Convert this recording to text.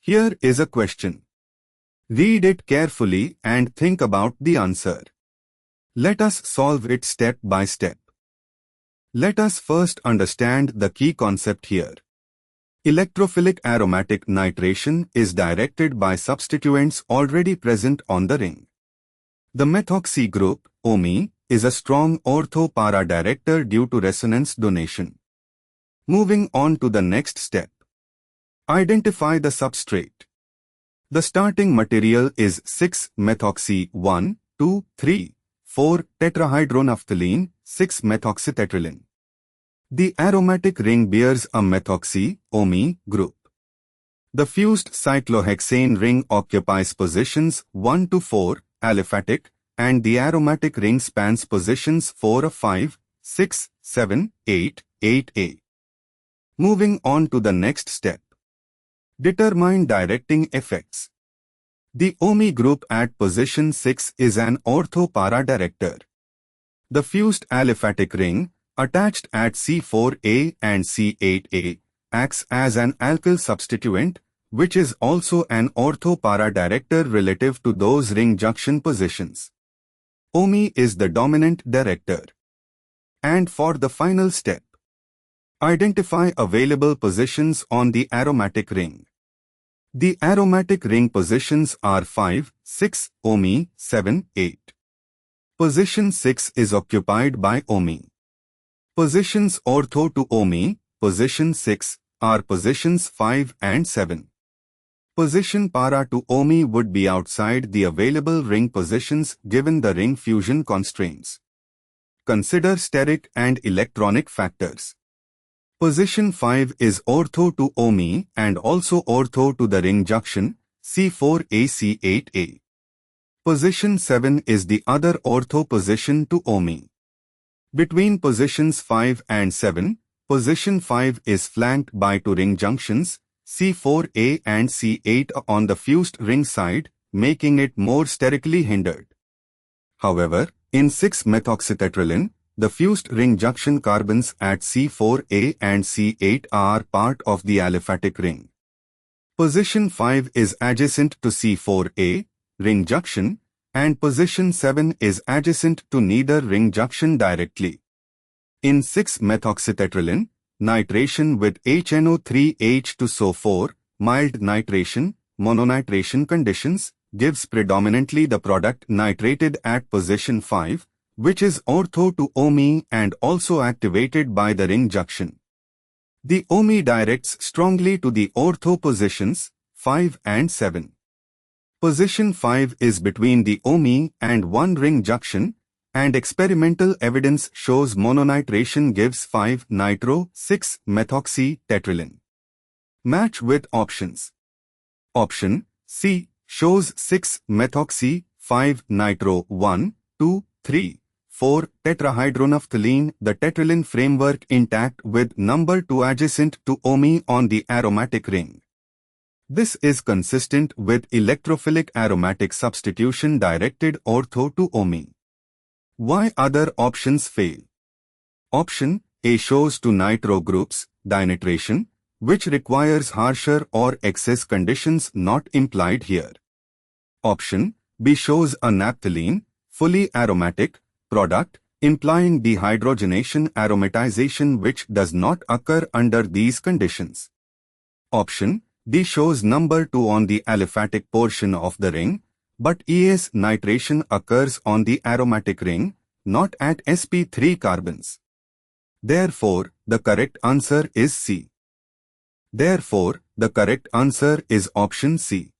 Here is a question. Read it carefully and think about the answer. Let us solve it step by step. Let us first understand the key concept here. Electrophilic aromatic nitration is directed by substituents already present on the ring. The methoxy group, OMe, is a strong ortho-para director due to resonance donation. Moving on to the next step. Identify the substrate. The starting material is 6-methoxy 1,2,3,4-tetrahydronaphthalene 6-methoxytetraline. The aromatic ring bears a methoxy, OMe, group. The fused cyclohexane ring occupies positions 1 to 4, aliphatic, and the aromatic ring spans positions 4 of 5, 6, 7, 8, 8A. Moving on to the next step. Determine directing effects. The OMe group at position 6 is an ortho-para director. The fused aliphatic ring, attached at C4A and C8A, acts as an alkyl substituent, which is also an ortho-para director relative to those ring junction positions. OMe is the dominant director. And for the final step, identify available positions on the aromatic ring. The aromatic ring positions are 5, 6, OMe, 7, 8. Position 6 is occupied by OMe. Positions ortho to OMe, position 6, are positions 5 and 7. Position para to OMe would be outside the available ring positions given the ring fusion constraints. Consider steric and electronic factors. Position 5 is ortho to OMe and also ortho to the ring junction, C4A-C8A. Position 7 is the other ortho position to OMe. Between positions 5 and 7, position 5 is flanked by two ring junctions, C4A and C8 on the fused ring side, making it more sterically hindered. However, in 6-methoxytetraline, the fused ring junction carbons at C4A and C8 are part of the aliphatic ring. Position 5 is adjacent to C4A, ring junction, and position 7 is adjacent to neither ring junction directly. In 6-methoxytetraline, nitration with HNO3H2SO4, mild nitration, mononitration conditions, gives predominantly the product nitrated at position 5, which is ortho to OMe and also activated by the ring junction. The OMe directs strongly to the ortho positions 5 and 7. Position 5 is between the OMe and one ring junction, and experimental evidence shows mononitration gives 5-nitro-6-methoxy-tetraline. Match with options. Option C shows 6-methoxy-5-nitro-1,2,3,4-tetrahydronaphthalene, the tetraline framework intact with number 2 adjacent to OMe on the aromatic ring. This is consistent with electrophilic aromatic substitution directed ortho to OMe. Why other options fail? Option A shows two nitro groups, dinitration, which requires harsher or excess conditions not implied here. Option B shows a naphthalene, fully aromatic, product, implying dehydrogenation aromatization which does not occur under these conditions. Option D shows number 2 on the aliphatic portion of the ring, but ES nitration occurs on the aromatic ring, not at sp3 carbons. Therefore, the correct answer is C. Therefore, the correct answer is option C.